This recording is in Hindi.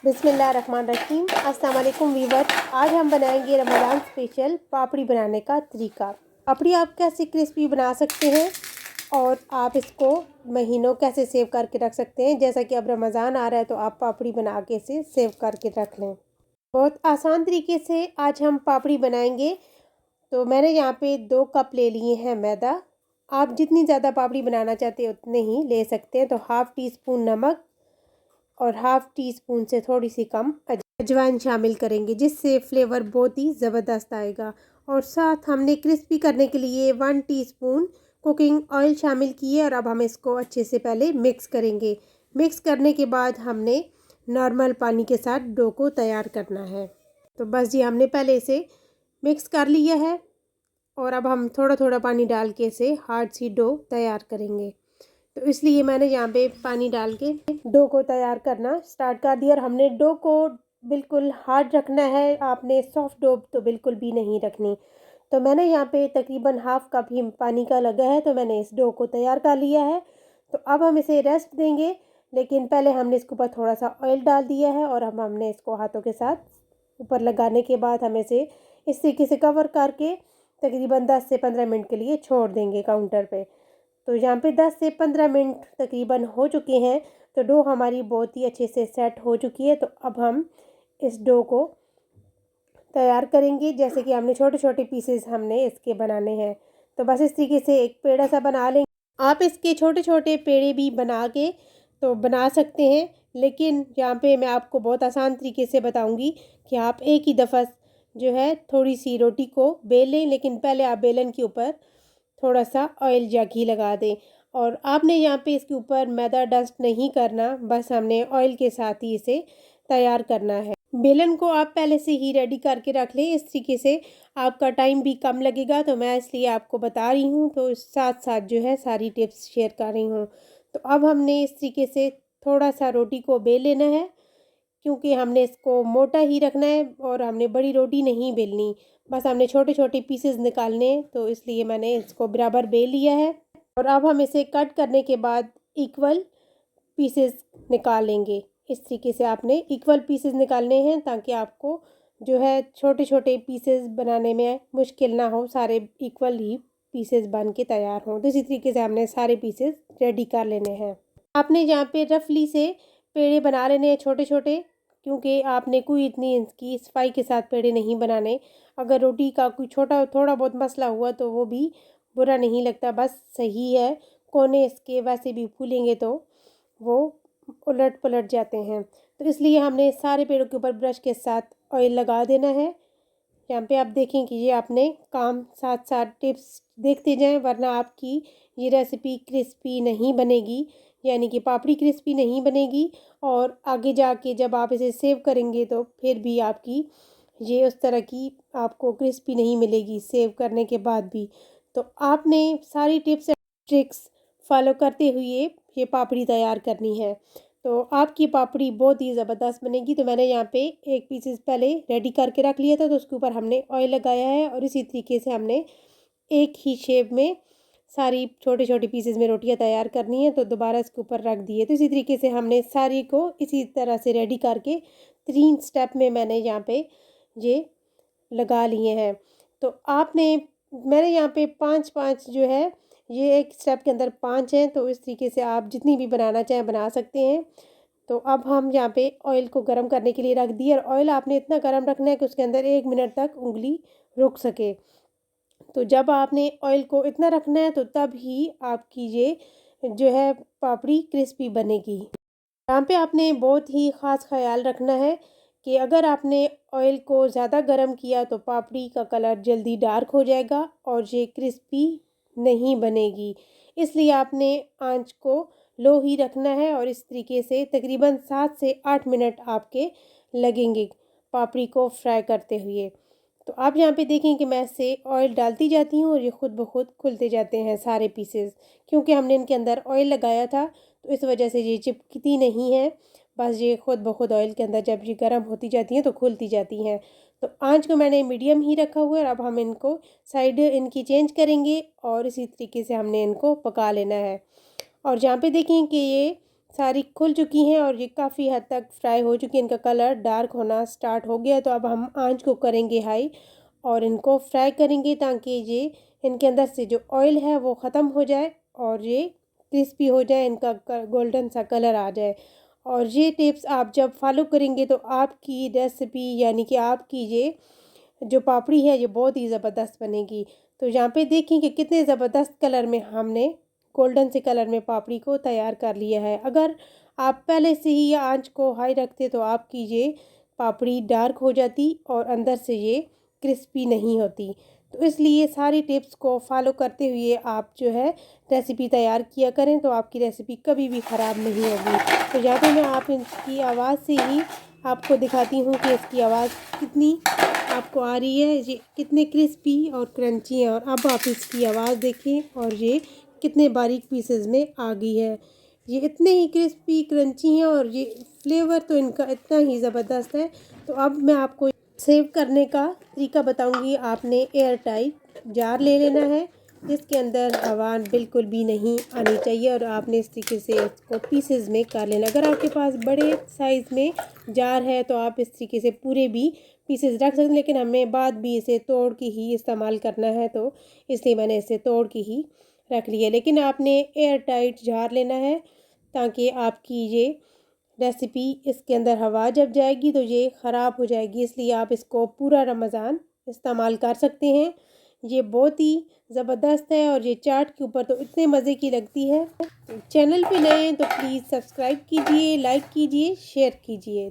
बिस्मिल्लाहिर्रहमानिर्रहीम। अस्सलाम वालेकुम वीवर। आज हम बनाएंगे रमज़ान स्पेशल पापड़ी बनाने का तरीका। पापड़ी आप कैसे क्रिस्पी बना सकते हैं और आप इसको महीनों कैसे सेव करके रख सकते हैं। जैसा कि अब रमज़ान आ रहा है तो आप पापड़ी बना के इसे सेव करके रख लें। बहुत आसान तरीके से आज हम पापड़ी बनाएंगे। तो मैंने यहाँ पे 2 कप ले लिए हैं मैदा। आप जितनी ज़्यादा पापड़ी बनाना चाहते हैं उतने ही ले सकते हैं। तो हाफ़ टी स्पून नमक और हाफ़ टी स्पून से थोड़ी सी कम अजवाइन शामिल करेंगे, जिससे फ्लेवर बहुत ही ज़बरदस्त आएगा। और साथ हमने क्रिस्पी करने के लिए 1 टीस्पून कुकिंग ऑयल शामिल किए। और अब हम इसको अच्छे से पहले मिक्स करेंगे। मिक्स करने के बाद हमने नॉर्मल पानी के साथ डो को तैयार करना है। तो बस जी, हमने पहले इसे मिक्स कर लिया है और अब हम थोड़ा थोड़ा पानी डाल के इसे हार्ड सी डो तैयार करेंगे। तो इसलिए मैंने यहाँ पे पानी डाल के डो को तैयार करना स्टार्ट कर दिया। और हमने डो को बिल्कुल हार्ड रखना है, आपने सॉफ्ट डो तो बिल्कुल भी नहीं रखनी। तो मैंने यहाँ पे तकरीबन हाफ़ कप ही पानी का लगा है, तो मैंने इस डो को तैयार कर लिया है। तो अब हम इसे रेस्ट देंगे, लेकिन पहले हमने इसके ऊपर थोड़ा सा ऑयल डाल दिया है और अब हमने इसको हाथों के साथ ऊपर लगाने के बाद हम इसे इस तरीके से कवर करके तकरीबन 10 से 15 मिनट के लिए छोड़ देंगे काउंटर पे। तो यहाँ पे 10 से 15 मिनट तकरीबन हो चुके हैं। तो डो हमारी बहुत ही अच्छे से सेट हो चुकी है। तो अब हम इस डो को तैयार करेंगे। जैसे कि हमने छोटे छोटे पीसेस हमने इसके बनाने हैं। तो बस इस तरीके से एक पेड़ा सा बना लेंगे। आप इसके छोटे छोटे पेड़े भी बना के तो बना सकते हैं, लेकिन यहाँ पे मैं आपको बहुत आसान तरीके से बताऊंगी कि आप एक ही दफ़ा जो है थोड़ी सी रोटी को बेल लें, लेकिन पहले आप बेलन के ऊपर थोड़ा सा ऑयल या घी लगा दें। और आपने यहाँ पे इसके ऊपर मैदा डस्ट नहीं करना, बस हमने ऑयल के साथ ही इसे तैयार करना है। बेलन को आप पहले से ही रेडी करके रख लें, इस तरीके से आपका टाइम भी कम लगेगा। तो मैं इसलिए आपको बता रही हूँ, तो साथ साथ जो है सारी टिप्स शेयर कर रही हूँ। तो अब हमने इस तरीके से थोड़ा सा रोटी को बेल लेना है, क्योंकि हमने इसको मोटा ही रखना है और हमने बड़ी रोटी नहीं बेलनी। बस हमने छोटे छोटे पीसेस निकालने हैं, तो इसलिए मैंने इसको बराबर बेल लिया है। और अब हम इसे कट करने के बाद इक्वल पीसेस निकालेंगे। इस तरीके से आपने इक्वल पीसेस निकालने हैं, ताकि आपको जो है छोटे छोटे पीसेस बनाने में मुश्किल ना हो, सारे इक्वल ही पीसेस बन के तैयार हों। तो इसी तरीके से हमने सारे पीसेस रेडी कर लेने हैं। आपने यहाँ पे रफली से पेड़े बना लेने हैं छोटे छोटे, क्योंकि आपने कोई इतनी इसकी सफाई के साथ पेड़े नहीं बनाने। अगर रोटी का कोई छोटा थोड़ा बहुत मसला हुआ तो वो भी बुरा नहीं लगता, बस सही है। कोने इसके वैसे भी फूलेंगे तो वो उलट पलट जाते हैं। तो इसलिए हमने सारे पेड़ों के ऊपर ब्रश के साथ ऑयल लगा देना है। यहाँ पे आप देखें कि ये आपने काम साथ साथ टिप्स देखते जाएं, वरना आपकी ये रेसिपी क्रिस्पी नहीं बनेगी, यानी कि पापड़ी क्रिस्पी नहीं बनेगी। और आगे जाके जब आप इसे सेव करेंगे तो फिर भी आपकी ये उस तरह की आपको क्रिस्पी नहीं मिलेगी सेव करने के बाद भी। तो आपने सारी टिप्स एंड ट्रिक्स फॉलो करते हुए ये पापड़ी तैयार करनी है। तो आपकी पापड़ी बहुत ही ज़बरदस्त बनेगी। तो मैंने यहाँ पे एक पीसेस पहले रेडी करके रख लिया था, तो उसके ऊपर हमने ऑयल लगाया है और इसी तरीके से हमने एक ही शेप में सारी छोटे छोटे पीसेस में रोटियां तैयार करनी है। तो दोबारा इसके ऊपर रख दिए। तो इसी तरीके से हमने सारी को इसी तरह से रेडी करके 3 स्टेप में मैंने यहाँ पे ये लगा लिए हैं। तो आपने मैंने यहाँ पे 5-5 जो है, ये एक स्टेप के अंदर 5 हैं। तो इस तरीके से आप जितनी भी बनाना चाहें बना सकते हैं। तो अब हम यहाँ पे ऑयल को गर्म करने के लिए रख दिए। और ऑयल आपने इतना गर्म रखना है कि उसके अंदर 1 मिनट तक उंगली रुक सके। तो जब आपने ऑयल को इतना रखना है तो तब ही आपकी ये जो है पापड़ी क्रिस्पी बनेगी। यहाँ पे आपने बहुत ही ख़ास ख्याल रखना है कि अगर आपने ऑयल को ज़्यादा गर्म किया तो पापड़ी का कलर जल्दी डार्क हो जाएगा और ये क्रिस्पी नहीं बनेगी। इसलिए आपने आंच को लो ही रखना है और इस तरीके से तकरीबन 7 से 8 मिनट आपके लगेंगे पापड़ी को फ्राई करते हुए। तो आप यहाँ पे देखें कि मैं इससे ऑयल डालती जाती हूँ और ये खुद ब खुद खुलते जाते हैं सारे पीसेस, क्योंकि हमने इनके अंदर ऑयल लगाया था। तो इस वजह से ये चिपकती नहीं है, बस ये खुद ब खुद ऑयल के अंदर जब ये गर्म होती जाती हैं तो खुलती जाती हैं। तो आंच को मैंने मीडियम ही रखा हुआ है। और अब हम इनको साइड इनकी चेंज करेंगे और इसी तरीके से हमने इनको पका लेना है। और जहाँ पे देखें कि ये सारी खुल चुकी हैं और ये काफ़ी हद तक फ्राई हो चुकी है। इनका कलर डार्क होना स्टार्ट हो गया है। तो अब हम आंच को करेंगे हाई और इनको फ्राई करेंगे ताकि ये इनके अंदर से जो ऑयल है वो ख़त्म हो जाए और ये क्रिस्पी हो जाए, इनका गोल्डन सा कलर आ जाए। और ये टिप्स आप जब फॉलो करेंगे तो आपकी रेसिपी यानी कि आपकी ये जो पापड़ी है ये बहुत ही ज़बरदस्त बनेगी। तो यहाँ पे देखिए कि कितने ज़बरदस्त कलर में हमने गोल्डन से कलर में पापड़ी को तैयार कर लिया है। अगर आप पहले से ही ये आंच को हाई रखते तो आपकी ये पापड़ी डार्क हो जाती और अंदर से ये क्रिस्पी नहीं होती। तो इसलिए सारी टिप्स को फॉलो करते हुए आप जो है रेसिपी तैयार किया करें तो आपकी रेसिपी कभी भी ख़राब नहीं होगी। तो यहाँ पे मैं आप इसकी आवाज़ से ही आपको दिखाती हूँ कि इसकी आवाज़ कितनी आपको आ रही है, ये कितने क्रिस्पी और क्रंची है। और अब आप इसकी आवाज़ देखें और ये कितने बारीक पीसेस में आ गई है। ये इतने ही क्रिस्पी क्रंची हैं और ये फ्लेवर तो इनका इतना ही ज़बरदस्त है। तो अब मैं आपको सेव करने का तरीका बताऊंगी। आपने एयर टाइट जार ले लेना है जिसके अंदर हवा बिल्कुल भी नहीं आनी चाहिए और आपने इस तरीके से इसको पीसेस में कर लेना। अगर आपके पास बड़े साइज़ में जार है तो आप इस तरीके से पूरे भी पीसेस रख सकते हैं, लेकिन हमें बाद भी इसे तोड़ के ही इस्तेमाल करना है तो इसलिए मैंने इसे तोड़ के ही रख लिया। लेकिन आपने एयर टाइट जार लेना है ताकि आपकी ये रेसिपी इसके अंदर हवा जब जाएगी तो ये ख़राब हो जाएगी। इसलिए आप इसको पूरा रमज़ान इस्तेमाल कर सकते हैं। ये बहुत ही ज़बरदस्त है और ये चाट के ऊपर तो इतने मज़े की लगती है। चैनल पे नए हैं तो प्लीज़ सब्सक्राइब कीजिए, लाइक कीजिए, शेयर कीजिए।